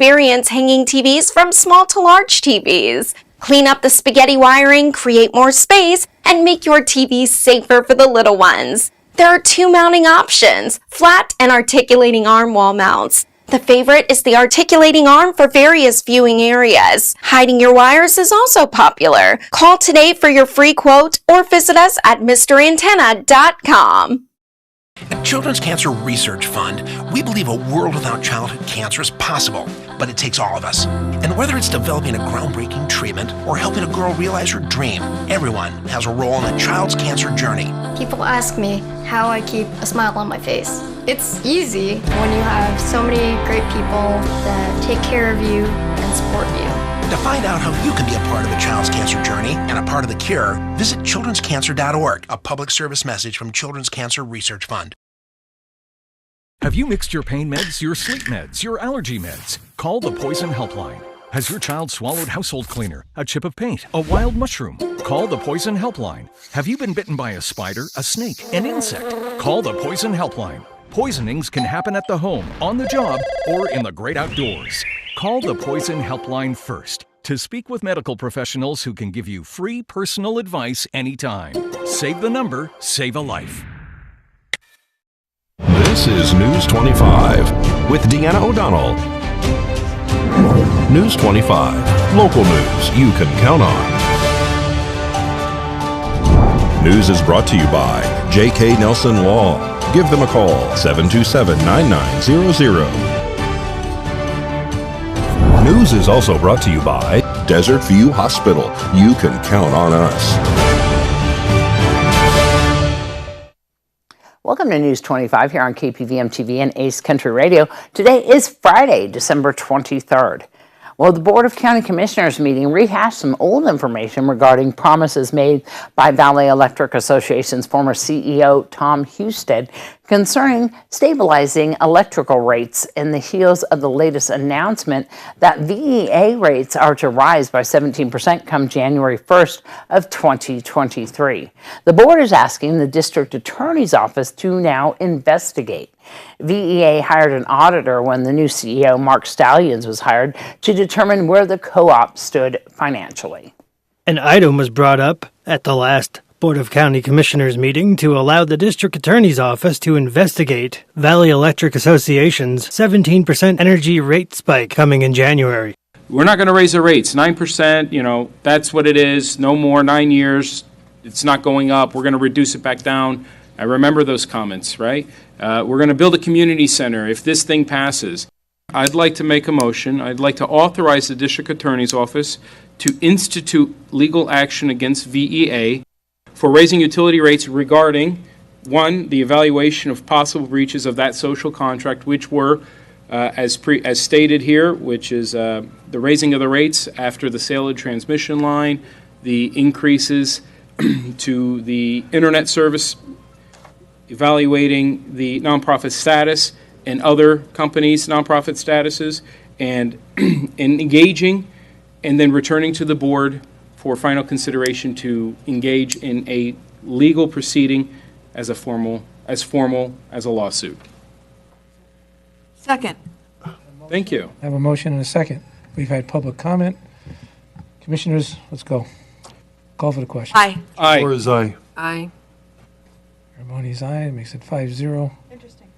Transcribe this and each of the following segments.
experience hanging TVs from small to large TVs. Clean up the spaghetti wiring, create more space, and make your TV safer for the little ones. There are 2 mounting options, flat and articulating arm wall mounts. The favorite is the articulating arm for various viewing areas. Hiding your wires is also popular. Call today for your free quote or visit us at MrAntenna.com. At Children's Cancer Research Fund, we believe a world without childhood cancer is possible, but it takes all of us. And whether it's developing a groundbreaking treatment or helping a girl realize her dream, everyone has a role in a child's cancer journey. People ask me how I keep a smile on my face. It's easy when you have so many great people that take care of you and support you. To find out how you can be a part of a child's cancer journey and a part of the cure, visit childrenscancer.org, a public service message from Children's Cancer Research Fund. Have you mixed your pain meds, your sleep meds, your allergy meds? Call the Poison Helpline. Has your child swallowed household cleaner, a chip of paint, a wild mushroom? Call the Poison Helpline. Have you been bitten by a spider, a snake, an insect? Call the Poison Helpline. Poisonings can happen at the home, on the job, or in the great outdoors. Call the Poison Helpline first to speak with medical professionals who can give you free personal advice anytime. Save the number, save a life. This is News 25 with Deanna O'Donnell. News 25, local news you can count on. News is brought to you by J.K. Nelson Law. Give them a call, 727-9900. News is also brought to you by Desert View Hospital. You can count on us. Welcome to News 25 here on KPVM TV and Ace Country Radio. Today is Friday, December 23rd. Well, the Board of County Commissioners meeting rehashed some old information regarding promises made by Valley Electric Association's former CEO, Tom Husted, concerning stabilizing electrical rates in the heels of the latest announcement that VEA rates are to rise by 17% come January 1st of 2023. The board is asking the district attorney's office to now investigate. VEA hired an auditor when the new CEO, Mark Stallions, was hired to determine where the co-op stood financially. An item was brought up at the last Board of County Commissioners meeting to allow the District Attorney's Office to investigate Valley Electric Association's 17% energy rate spike coming in January. We're not going to raise the rates. 9%, that's what it is. No more, 9 years. It's not going up. We're going to reduce it back down. I remember those comments, right? We're going to build a community center if this thing passes. I'd like to make a motion. I'd like to authorize the District Attorney's Office to institute legal action against VEA for raising utility rates regarding, one, the evaluation of possible breaches of that social contract, which were, as stated here, which is the raising of the rates after the sale of transmission line, the increases to the internet service, evaluating the nonprofit status and other companies' nonprofit statuses, and engaging and then returning to the board for final consideration to engage in a legal proceeding as formal as a lawsuit. Second. Thank you. I have a motion and a second. We've had public comment. Commissioners, let's go. Call for the question. Aye. Aye. Or is aye? Aye. Harmoni's aye. Makes it 5-0. Interesting.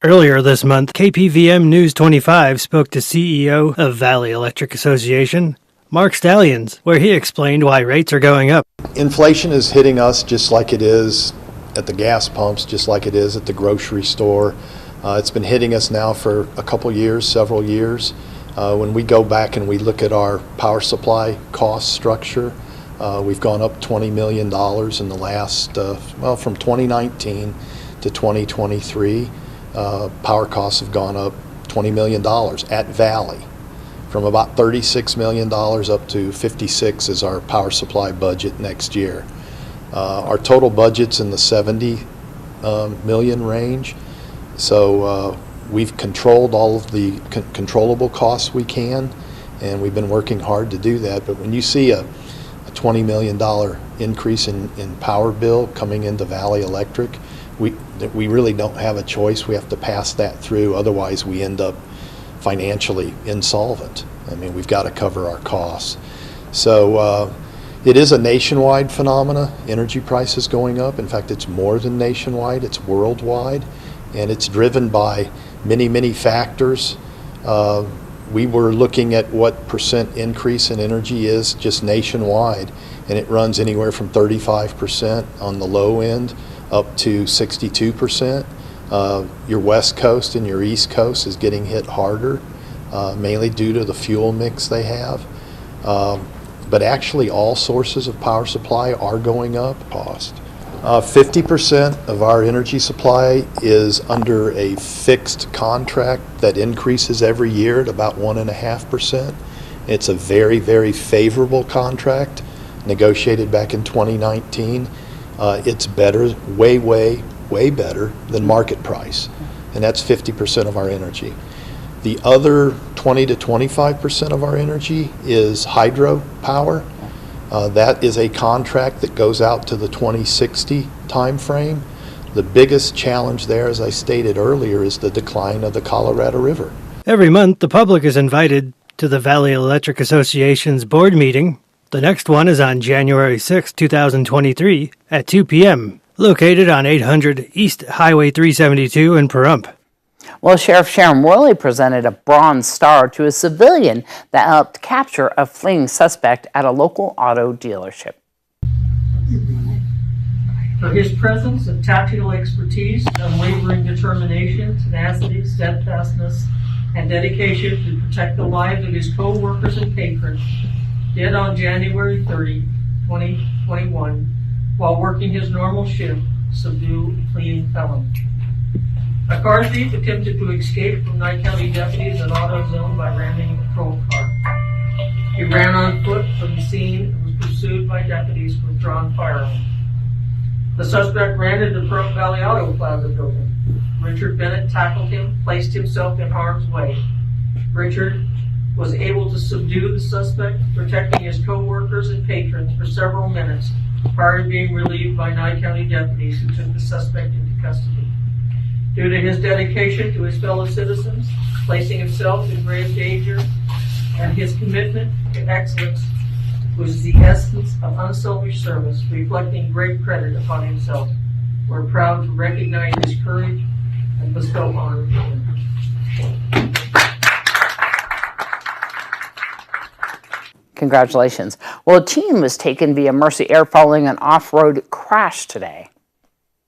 Earlier this month, KPVM News 25 spoke to CEO of Valley Electric Association, Mark Stallions, where he explained why rates are going up. Inflation is hitting us just like it is at the gas pumps, just like it is at the grocery store. It's been hitting us now for a couple years, several years. When we go back and we look at our power supply cost structure, we've gone up $20 million in the last, from 2019 to 2023. Power costs have gone up $20 million at Valley. From about $36 million up to $56 is our power supply budget next year. Our total budget's in the $70 million range. So we've controlled all of the controllable costs we can, and we've been working hard to do that. But when you see a $20 million increase in power bill coming into Valley Electric, we really don't have a choice. We have to pass that through. Otherwise, we end up financially insolvent. I mean, we've got to cover our costs. So it is a nationwide phenomena, energy prices going up. In fact, it's more than nationwide, it's worldwide, and it's driven by many, many factors. We were looking at what percent increase in energy is just nationwide, and it runs anywhere from 35% on the low end up to 62%. Your West Coast and your East Coast is getting hit harder, mainly due to the fuel mix they have. But actually all sources of power supply are going up cost. 50% of our energy supply is under a fixed contract that increases every year at about 1.5%. It's a very, very favorable contract negotiated back in 2019. It's better, way better than market price, and that's 50% of our energy. The other 20 to 25% of our energy is hydro power. That is a contract that goes out to the 2060 time frame. The biggest challenge there, as I stated earlier, is the decline of the Colorado River. Every month, the public is invited to the Valley Electric Association's board meeting. The next one is on January 6, 2023 at 2 p.m., located on 800 East Highway 372 in Pahrump. Well, Sheriff Sharon Worley presented a Bronze Star to a civilian that helped capture a fleeing suspect at a local auto dealership. For his presence and tactical expertise, unwavering determination, tenacity, steadfastness, and dedication to protect the lives of his co-workers and patrons, dead on January 30, 2021, while working his normal shift, subdue a fleeing felon. A car thief attempted to escape from Nye County deputies in auto zone by ramming a patrol car. He ran on foot from the scene and was pursued by deputies with drawn firearms. The suspect ran into the Pahrump Valley Auto Plaza building. Richard Bennett tackled him, placed himself in harm's way. Richard was able to subdue the suspect, protecting his co-workers and patrons for several minutes prior to being relieved by Nye County deputies who took the suspect into custody. Due to his dedication to his fellow citizens, placing himself in grave danger, and his commitment to excellence was the essence of unselfish service, reflecting great credit upon himself. We're proud to recognize his courage and bestow honor upon him. Congratulations. Well, a teen was taken via Mercy Air following an off-road crash today.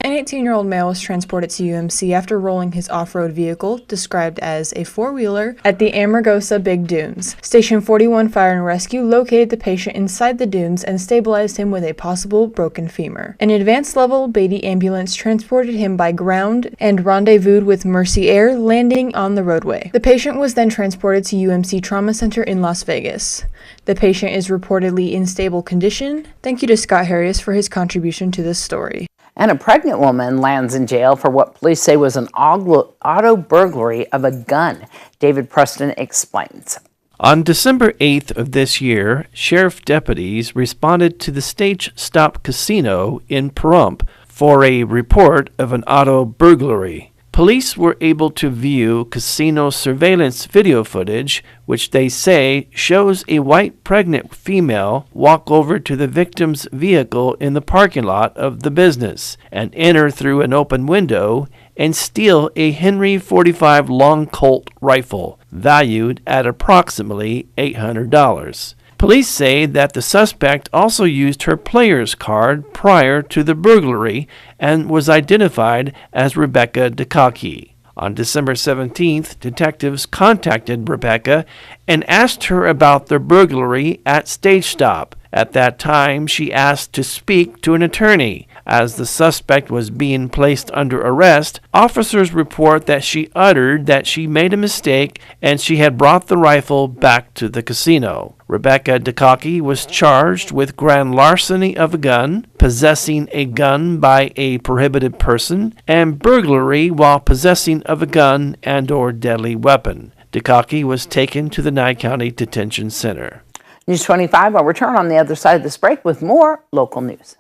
An 18-year-old male was transported to UMC after rolling his off-road vehicle, described as a four-wheeler, at the Amargosa Big Dunes. Station 41 Fire and Rescue located the patient inside the dunes and stabilized him with a possible broken femur. An advanced-level Beatty ambulance transported him by ground and rendezvoused with Mercy Air, landing on the roadway. The patient was then transported to UMC Trauma Center in Las Vegas. The patient is reportedly in stable condition. Thank you to Scott Harris for his contribution to this story. And a pregnant woman lands in jail for what police say was an auto burglary of a gun. David Preston explains. On December 8th of this year, sheriff deputies responded to the Stage Stop Casino in Pahrump for a report of an auto burglary. Police were able to view casino surveillance video footage, which they say shows a white pregnant female walk over to the victim's vehicle in the parking lot of the business and enter through an open window and steal a Henry .45 long Colt rifle, valued at approximately $800. Police say that the suspect also used her player's card prior to the burglary and was identified as Rebecca Dukaki. On December 17th, detectives contacted Rebecca and asked her about the burglary at Stage Stop. At that time, she asked to speak to an attorney. As the suspect was being placed under arrest, officers report that she uttered that she made a mistake and she had brought the rifle back to the casino. Rebecca Dukaki was charged with grand larceny of a gun, possessing a gun by a prohibited person, and burglary while possessing of a gun and/or deadly weapon. Dukaki was taken to the Nye County Detention Center. News 25, I'll return on the other side of this break with more local news.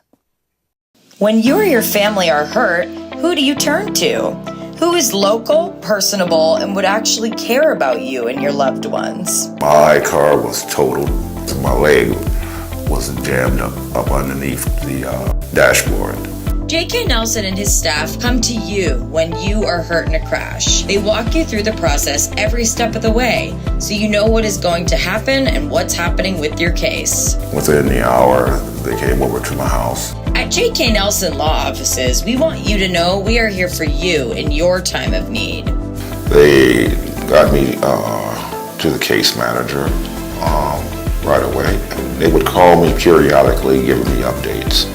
When you or your family are hurt, who do you turn to? who is local, personable, and would actually care about you and your loved ones. My car was totaled. My leg was jammed up underneath the dashboard. J.K. Nelson and his staff come to you when you are hurt in a crash. They walk you through the process every step of the way, so you know what is going to happen and what's happening with your case. Within the hour, they came over to my house. At J.K. Nelson Law Offices, we want you to know we are here for you in your time of need. They got me to the case manager right away. They would call me periodically, giving me updates.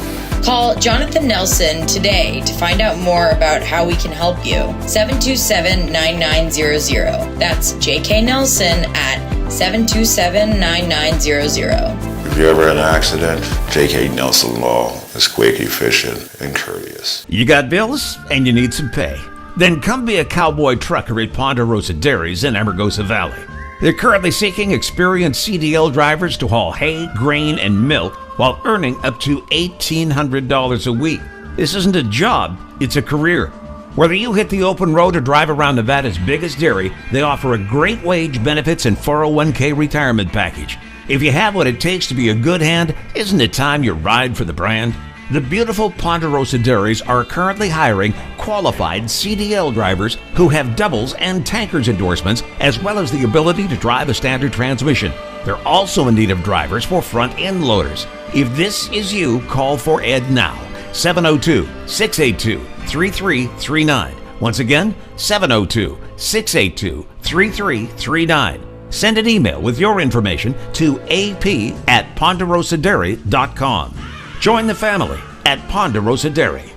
Call Jonathan Nelson today to find out more about how we can help you. 727-9900. That's J.K. Nelson at 727-9900. If you're ever in an accident, J.K. Nelson Law is quick, efficient, and courteous. You got bills and you need some pay? Then come be a cowboy trucker at Ponderosa Dairies in Amargosa Valley. They're currently seeking experienced CDL drivers to haul hay, grain, and milk while earning up to $1,800 a week. This isn't a job, it's a career. Whether you hit the open road or drive around Nevada's biggest dairy, they offer a great wage, benefits, and 401k retirement package. If you have what it takes to be a good hand, isn't it time you ride for the brand? The beautiful Ponderosa Dairies are currently hiring qualified CDL drivers who have doubles and tankers endorsements, as well as the ability to drive a standard transmission. They're also in need of drivers for front-end loaders. If this is you, call for Ed now. 702-682-3339. Once again, 702-682-3339. Send an email with your information to ap@ponderosadairy.com. Join the family at Ponderosa Dairy.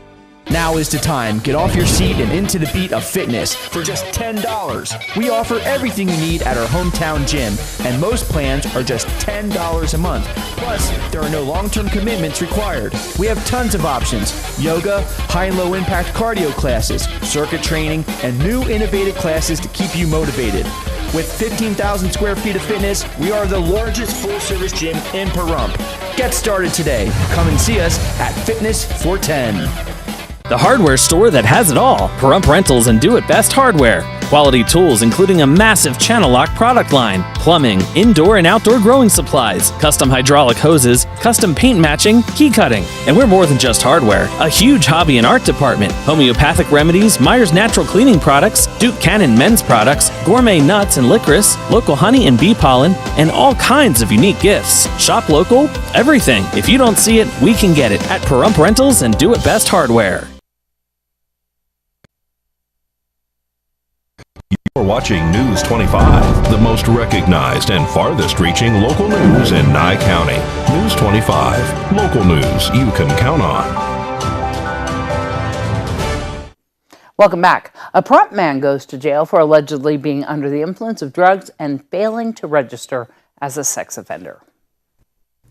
Now is the time. Get off your seat and into the beat of fitness for just $10. We offer everything you need at our hometown gym, and most plans are just $10 a month. Plus, there are no long-term commitments required. We have tons of options: yoga, high and low impact cardio classes, circuit training, and new innovative classes to keep you motivated. With 15,000 square feet of fitness, we are the largest full-service gym in Pahrump. Get started today. Come and see us at Fitness 410. The hardware store that has it all. Pahrump Rentals and Do It Best Hardware. Quality tools including a massive channel lock product line, plumbing, indoor and outdoor growing supplies, custom hydraulic hoses, custom paint matching, key cutting. And we're more than just hardware. A huge hobby and art department, homeopathic remedies, Myers Natural Cleaning Products, Duke Cannon men's products, gourmet nuts and licorice, local honey and bee pollen, and all kinds of unique gifts. Shop local, everything. If you don't see it, we can get it at Pahrump Rentals and Do It Best Hardware. You're watching News 25, the most recognized and farthest reaching local news in Nye County. News 25, local news you can count on. Welcome back. A Pahrump man goes to jail for allegedly being under the influence of drugs and failing to register as a sex offender.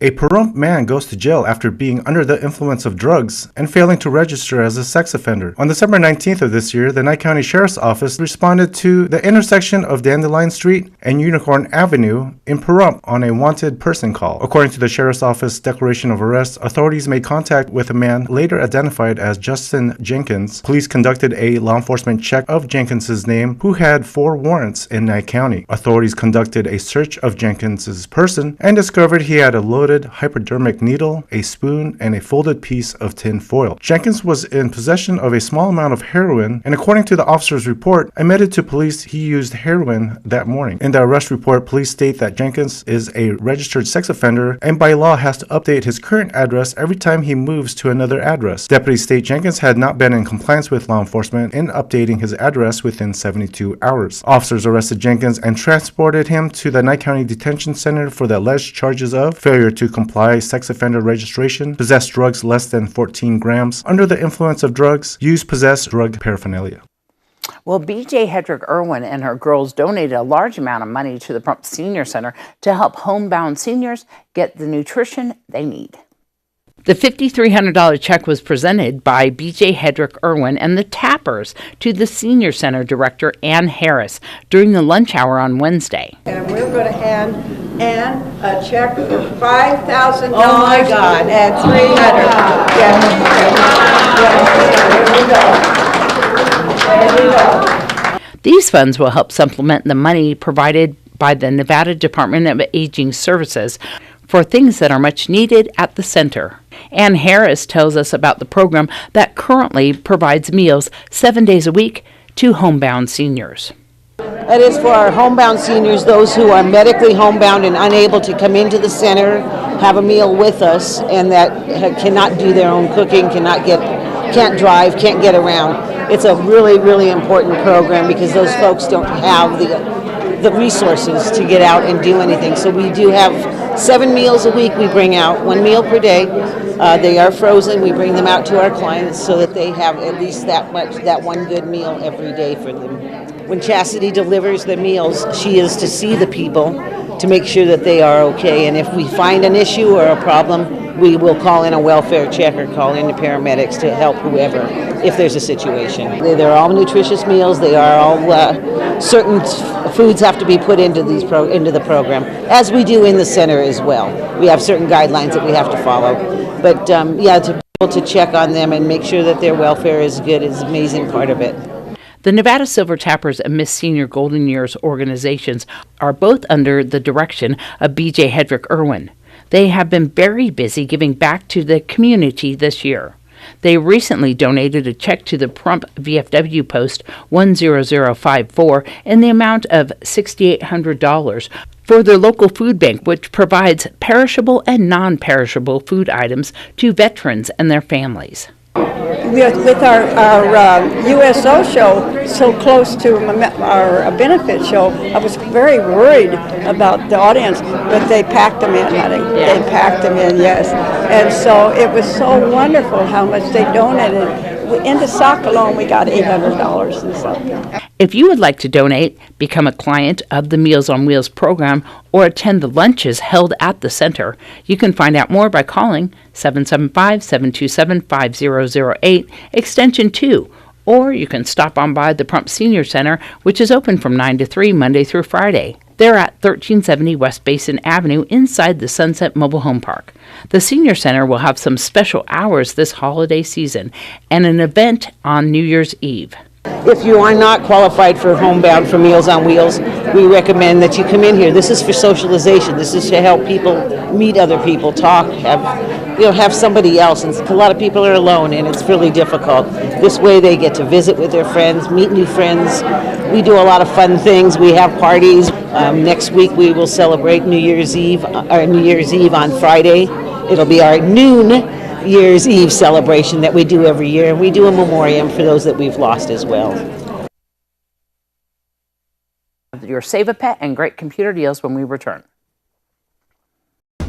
A Pahrump man goes to jail after being under the influence of drugs and failing to register as a sex offender. On December 19th of this year, the Nye County Sheriff's Office responded to the intersection of Dandelion Street and Unicorn Avenue in Pahrump on a wanted person call. According to the Sheriff's Office declaration of arrest, authorities made contact with a man later identified as Justin Jenkins. Police conducted a law enforcement check of Jenkins's name, who had 4 warrants in Nye County. Authorities conducted a search of Jenkins's person and discovered he had a loaded hypodermic needle, a spoon, and a folded piece of tin foil. Jenkins was in possession of a small amount of heroin, and according to the officer's report, admitted to police he used heroin that morning. In the arrest report, police state that Jenkins is a registered sex offender and by law has to update his current address every time he moves to another address. Deputies state Jenkins had not been in compliance with law enforcement in updating his address within 72 hours. Officers arrested Jenkins and transported him to the Nye County Detention Center for the alleged charges of failure to comply, sex offender registration, possess drugs less than 14 grams, under the influence of drugs, use possess drug paraphernalia. Well, BJ Hedrick Irwin and her girls donated a large amount of money to the Pahrump Senior Center to help homebound seniors get the nutrition they need. The $5,300 check was presented by B.J. Hedrick Irwin and the Tappers to the Senior Center Director Ann Harris during the lunch hour on Wednesday. And we're going to hand Ann a check for $5,000. Oh my God, and $300. Yes. Here we go. These funds will help supplement the money provided by the Nevada Department of Aging Services for things that are much needed at the center. Ann Harris tells us about the program that currently provides meals 7 days a week to homebound seniors. That is for our homebound seniors, those who are medically homebound and unable to come into the center, have a meal with us, and that cannot do their own cooking, can't drive, can't get around. It's a really, really important program because those folks don't have the resources to get out and do anything. So we do have 7 meals a week we bring out, 1 meal per day. They are frozen. We bring them out to our clients so that they have at least that one good meal every day for them. When Chastity delivers the meals, she is to see the people to make sure that they are okay. And if we find an issue or a problem, we will call in a welfare check or call in the paramedics to help whoever if there's a situation. They're all nutritious meals. They are all certain foods have to be put into into the program, as we do in the center as well. We have certain guidelines that we have to follow. But to be able to check on them and make sure that their welfare is good is an amazing part of it. The Nevada Silver Tappers and Miss Senior Golden Years organizations are both under the direction of B.J. Hedrick Irwin. They have been very busy giving back to the community this year. They recently donated a check to the Pahrump VFW Post 10054 in the amount of $6,800 for their local food bank, which provides perishable and non-perishable food items to veterans and their families. With our USO show so close to our benefit show, I was very worried about the audience, but they packed them in, honey. Yeah. They packed them in, yes. And so it was so wonderful how much they donated. In the sock alone, we got $800 and something. If you would like to donate, become a client of the Meals on Wheels program, or attend the lunches held at the center, you can find out more by calling 775-727-5008, extension 2, or you can stop on by the Pahrump Senior Center, which is open from 9 to 3 Monday through Friday. They're at 1370 West Basin Avenue inside the Sunset Mobile Home Park. The Senior Center will have some special hours this holiday season and an event on New Year's Eve. If you are not qualified for homebound for Meals on Wheels, we recommend that you come in here. This is for socialization. This is to help people meet other people, talk, have somebody else. And a lot of people are alone, and it's really difficult. This way, they get to visit with their friends, meet new friends. We do a lot of fun things. We have parties. Next week, we will celebrate New Year's Eve on Friday. It'll be our noon Year's Eve celebration that we do every year, and we do a memoriam for those that we've lost as well. Your Save a Pet and great computer deals when we return.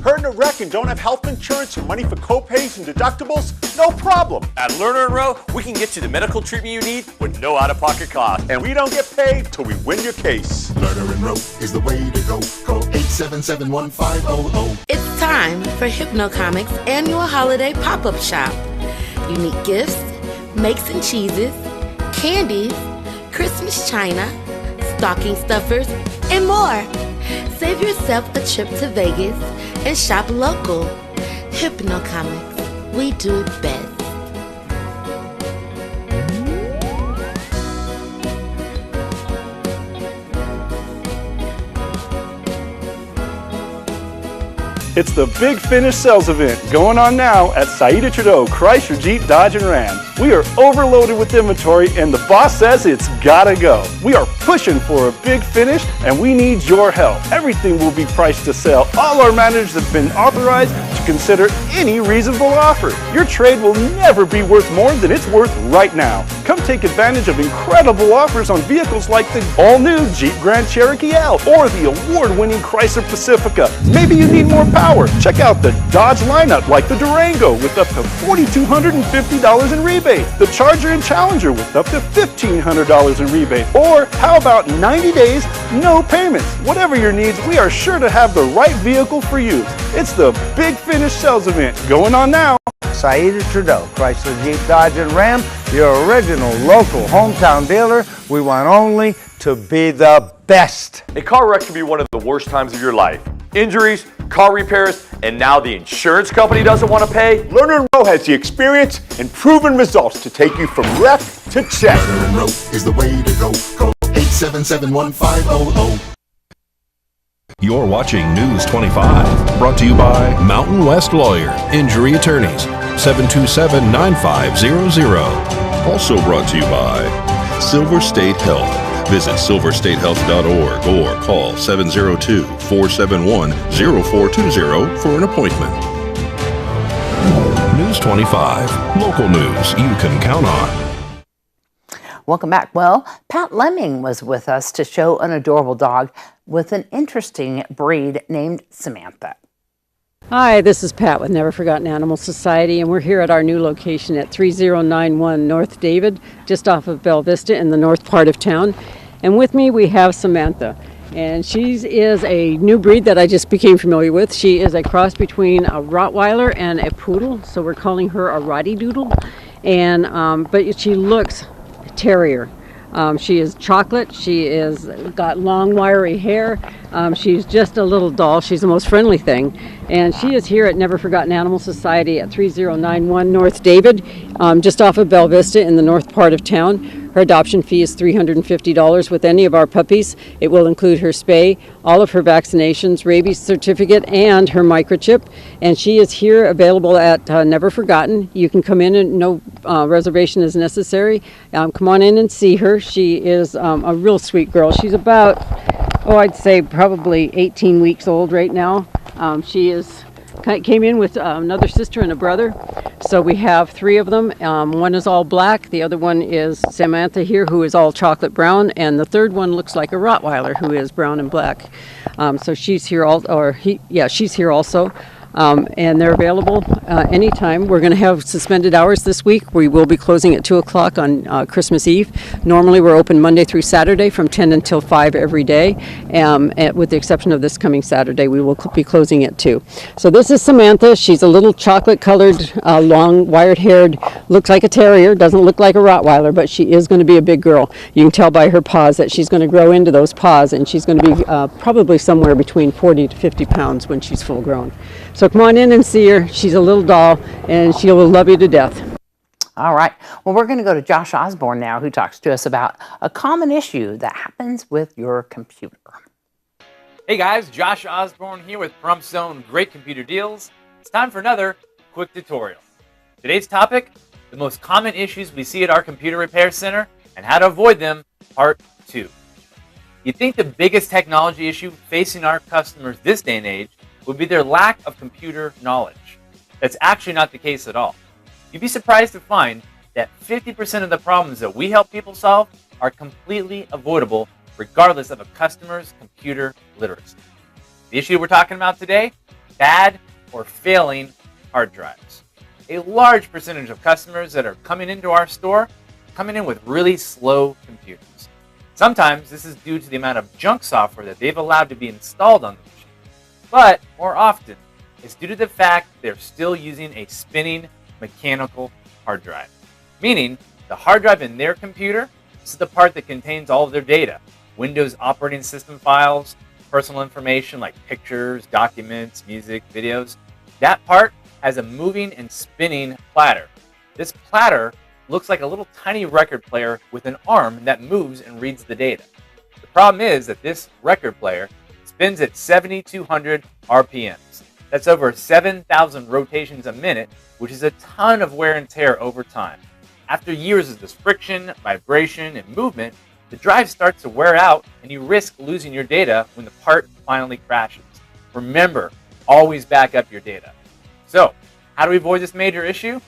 Hurt in a wreck and don't have health insurance or money for co-pays and deductibles? No problem. At Lerner & Rowe, we can get you the medical treatment you need with no out-of-pocket cost. And we don't get paid till we win your case. Lerner & Rowe is the way to go. Call 877-1500. It's time for Hypnocomics' annual holiday pop-up shop. Unique gifts, makes and cheeses, candies, Christmas china, stocking stuffers, and more. Save yourself a trip to Vegas and shop local. Hypnocomics, we do it best. It's the Big Finish Sales Event going on now at Saida Trudeau Chrysler Jeep Dodge and Ram. We are overloaded with inventory and the boss says it's gotta go. We are pushing for a big finish and we need your help. Everything will be priced to sell. All our managers have been authorized to consider any reasonable offer. Your trade will never be worth more than it's worth right now. Come take advantage of incredible offers on vehicles like the all-new Jeep Grand Cherokee L or the award-winning Chrysler Pacifica. Maybe you need more power. Check out the Dodge lineup like the Durango with up to $4,250 in rebate. The Charger and Challenger with up to $1,500 in rebate. Or how about 90 days, no payments? Whatever your needs, we are sure to have the right vehicle for you. It's the Big Finish Sales Event going on now. Saida Trudeau, Chrysler Jeep Dodge and Ram, your original local hometown dealer. We want only to be the best. A car wreck can be one of the worst times of your life. injuries, car repairs, and now the insurance company doesn't want to pay? Lerner & Rowe has the experience and proven results to take you from wreck to check. Lerner & Rowe is the way to go. Call 877-1500. You're watching News 25, brought to you by Mountain West Lawyer, Injury Attorneys, 727-9500. Also brought to you by Silver State Health. Visit silverstatehealth.org or call 702-471-0420 for an appointment. News 25, local news you can count on. Welcome back. Well, Pat Lemming was with us to show an adorable dog with an interesting breed named Samantha. Hi, this is Pat with Never Forgotten Animal Society, and we're here at our new location at 3091 North David, just off of Bella Vista in the north part of town. And with me we have Samantha, and she is a new breed that I just became familiar with. She is a cross between a Rottweiler and a Poodle, so we're calling her a Rottie Doodle. And but she looks terrier. She is chocolate. She is got long, wiry hair. She's just a little doll. She's the most friendly thing. And she is here at Never Forgotten Animal Society at 3091 North David, just off of Bella Vista in the north part of town. Her adoption fee is $350 with any of our puppies. It will include her spay, all of her vaccinations, rabies certificate, and her microchip. And she is here available at Never Forgotten. You can come in and no reservation is necessary. Come on in and see her. She is a real sweet girl. She's about, I'd say probably 18 weeks old right now. She came in with another sister and a brother. So we have three of them. One is all black. The other one is Samantha here, who is all chocolate brown. And the third one looks like a Rottweiler, who is brown and black. So she's here, she's here also. And they're available anytime. We're going to have suspended hours this week. We will be closing at 2 o'clock on Christmas Eve. Normally we're open Monday through Saturday from 10 until 5 every day. With the exception of this coming Saturday, we will be closing at 2. So this is Samantha. She's a little chocolate colored, long, wired haired, looks like a terrier, doesn't look like a Rottweiler, but she is going to be a big girl. You can tell by her paws that she's going to grow into those paws, and she's going to be probably somewhere between 40 to 50 pounds when she's full grown. So come on in and see her. She's a little doll, and she will love you to death. All right. Well, we're going to go to Josh Osborne now, who talks to us about a common issue that happens with your computer. Hey guys, Josh Osborne here with Prompt Zone Great Computer Deals. It's time for another quick tutorial. Today's topic, the most common issues we see at our computer repair center and how to avoid them, part 2. You'd think the biggest technology issue facing our customers this day and age would be their lack of computer knowledge. That's actually not the case at all. You'd be surprised to find that 50% of the problems that we help people solve are completely avoidable regardless of a customer's computer literacy. The issue we're talking about today, bad or failing hard drives. A large percentage of customers that are coming into our store coming in with really slow computers. Sometimes this is due to the amount of junk software that they've allowed to be installed on the machine. But more often, it's due to the fact they're still using a spinning mechanical hard drive. Meaning, the hard drive in their computer, this is the part that contains all of their data. Windows operating system files, personal information like pictures, documents, music, videos. That part has a moving and spinning platter. This platter looks like a little tiny record player with an arm that moves and reads the data. The problem is that this record player spins at 7,200 RPMs. That's over 7,000 rotations a minute, which is a ton of wear and tear over time. After years of this friction, vibration, and movement, the drive starts to wear out and you risk losing your data when the part finally crashes. Remember, always back up your data. So, how do we avoid this major issue?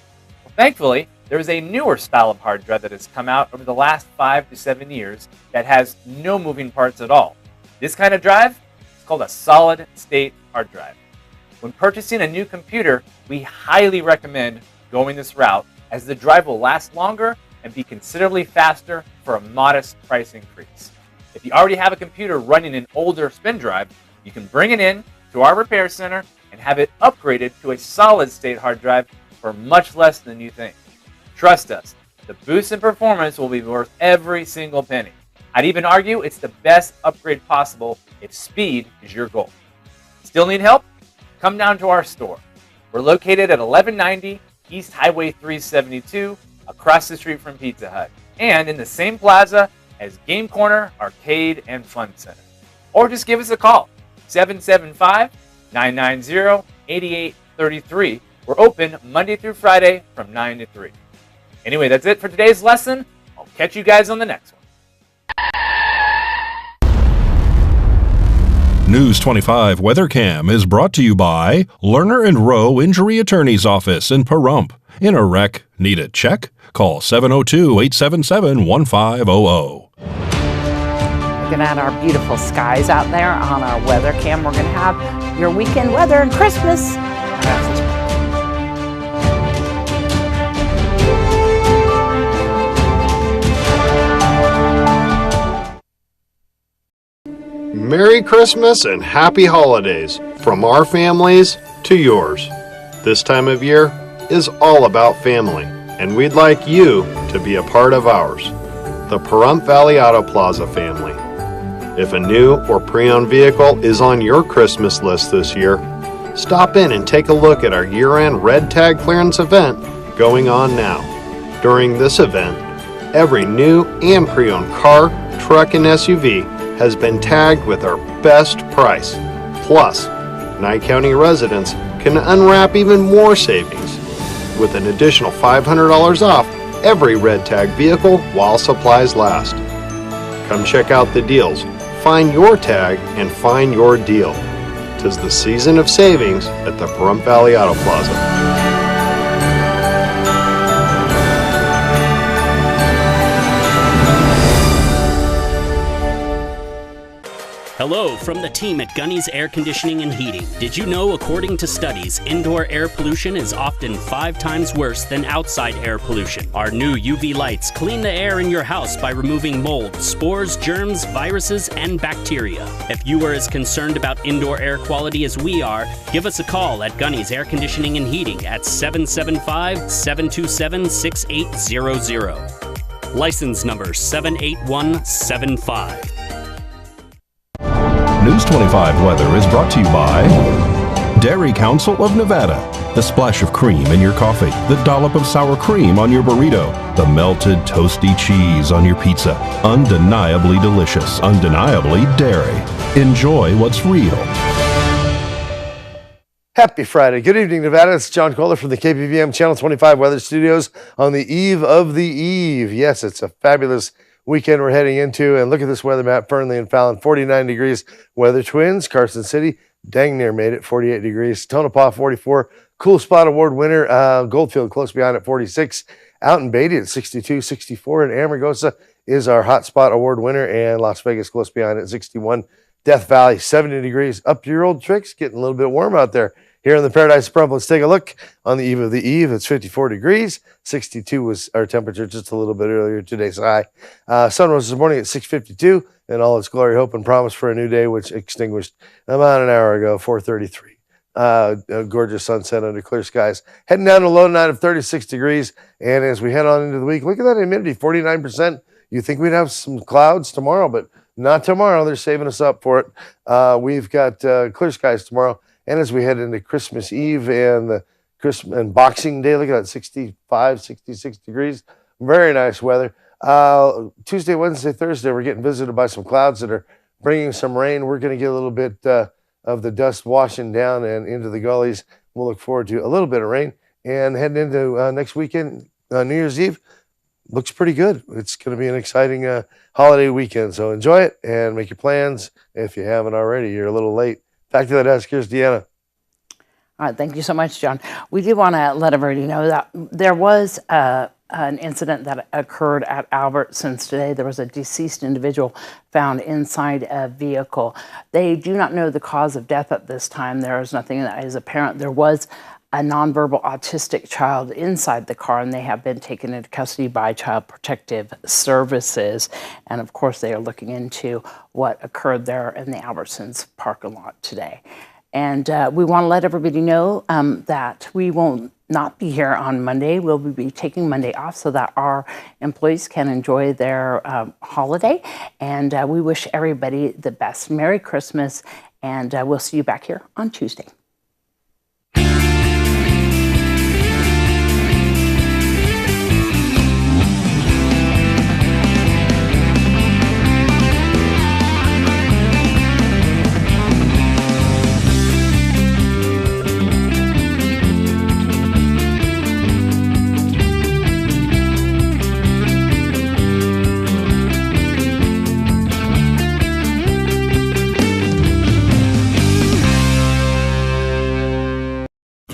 Well, thankfully, there is a newer style of hard drive that has come out over the last 5 to 7 years that has no moving parts at all. This kind of drive is called a solid state hard drive. When purchasing a new computer, we highly recommend going this route as the drive will last longer and be considerably faster for a modest price increase. If you already have a computer running an older spin drive, you can bring it in to our repair center and have it upgraded to a solid state hard drive for much less than you think. Trust us, the boost in performance will be worth every single penny. I'd even argue it's the best upgrade possible if speed is your goal. Still need help? Come down to our store. We're located at 1190 East Highway 372, across the street from Pizza Hut, and in the same plaza as Game Corner, Arcade, and Fun Center. Or just give us a call, 775-990-8833. We're open Monday through Friday from 9 to 3. Anyway, that's it for today's lesson. I'll catch you guys on the next one. News 25 Weather Cam is brought to you by Lerner and Rowe Injury Attorney's Office in Pahrump. In a wreck, need a check? Call 702-877-1500. Looking at our beautiful skies out there on our weather cam, we're going to have your weekend weather and Christmas. Merry Christmas and Happy Holidays from our families to yours. This time of year is all about family, and we'd like you to be a part of ours, the Pahrump Valley Auto Plaza family. If a new or pre-owned vehicle is on your Christmas list this year, stop in and take a look at our year-end red tag clearance event going on now. During this event, every new and pre-owned car, truck, and SUV has been tagged with our best price. Plus, Nye County residents can unwrap even more savings with an additional $500 off every red tag vehicle while supplies last. Come check out the deals, find your tag, and find your deal. 'Tis the season of savings at the Pahrump Valley Auto Plaza. Hello from the team at Gunny's Air Conditioning and Heating. Did you know, according to studies, indoor air pollution is often 5 times worse than outside air pollution? Our new UV lights clean the air in your house by removing mold, spores, germs, viruses, and bacteria. If you are as concerned about indoor air quality as we are, give us a call at Gunny's Air Conditioning and Heating at 775-727-6800. License number 78175. News 25 weather is brought to you by Dairy Council of Nevada. The splash of cream in your coffee, the dollop of sour cream on your burrito, the melted toasty cheese on your pizza. Undeniably delicious, undeniably dairy. Enjoy what's real. Happy Friday. Good evening, Nevada. It's John Kohler from the KPVM Channel 25 Weather Studios on the eve of the eve. Yes, it's a fabulous weekend we're heading into, and look at this weather map. Fernley and Fallon, 49 degrees. Weather Twins, Carson City, dang near made it, 48 degrees. Tonopah, 44. Cool Spot Award winner, Goldfield close behind at 46. Out in Beatty at 62, 64. And Amargosa is our Hot Spot Award winner, and Las Vegas close behind at 61. Death Valley, 70 degrees. Up to your old tricks, getting a little bit warm out there. Here in the Paradise of Pahrump, let's take a look. On the eve of the eve, it's 54 degrees. 62 was our temperature just a little bit earlier, today's high. Sun rose this morning at 6:52, and all its glory, hope, and promise for a new day, which extinguished about an hour ago, 4:33. A gorgeous sunset under clear skies. Heading down to a low tonight of 36 degrees, and as we head on into the week, look at that humidity, 49%. You think we'd have some clouds tomorrow, but not tomorrow. They're saving us up for it. We've got clear skies tomorrow. And as we head into Christmas Eve and the Christmas and Boxing Day, look at that, 65, 66 degrees. Very nice weather. Tuesday, Wednesday, Thursday, we're getting visited by some clouds that are bringing some rain. We're going to get a little bit of the dust washing down and into the gullies. We'll look forward to a little bit of rain. And heading into next weekend, New Year's Eve, looks pretty good. It's going to be an exciting holiday weekend. So enjoy it and make your plans. If you haven't already, you're a little late. Back to that desk. Here's Deanna. All right, thank you so much, John. We do want to let everybody know that there was an incident that occurred at Albertsons today. There was a deceased individual found inside a vehicle. They do not know the cause of death at this time. There is nothing that is apparent. There was a nonverbal autistic child inside the car, and they have been taken into custody by Child Protective Services. And of course, they are looking into what occurred there in the Albertsons parking lot today. And we want to let everybody know that we will not be here on Monday. We'll be taking Monday off so that our employees can enjoy their holiday. And we wish everybody the best. Merry Christmas And we'll see you back here on Tuesday.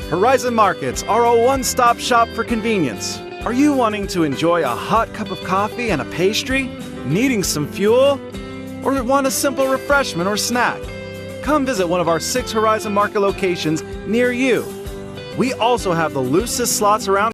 Horizon Markets are a one-stop shop for convenience. Are you wanting to enjoy a hot cup of coffee and a pastry? Needing some fuel? Or want a simple refreshment or snack? Come visit one of our 6 Horizon Market locations near you. We also have the loosest slots around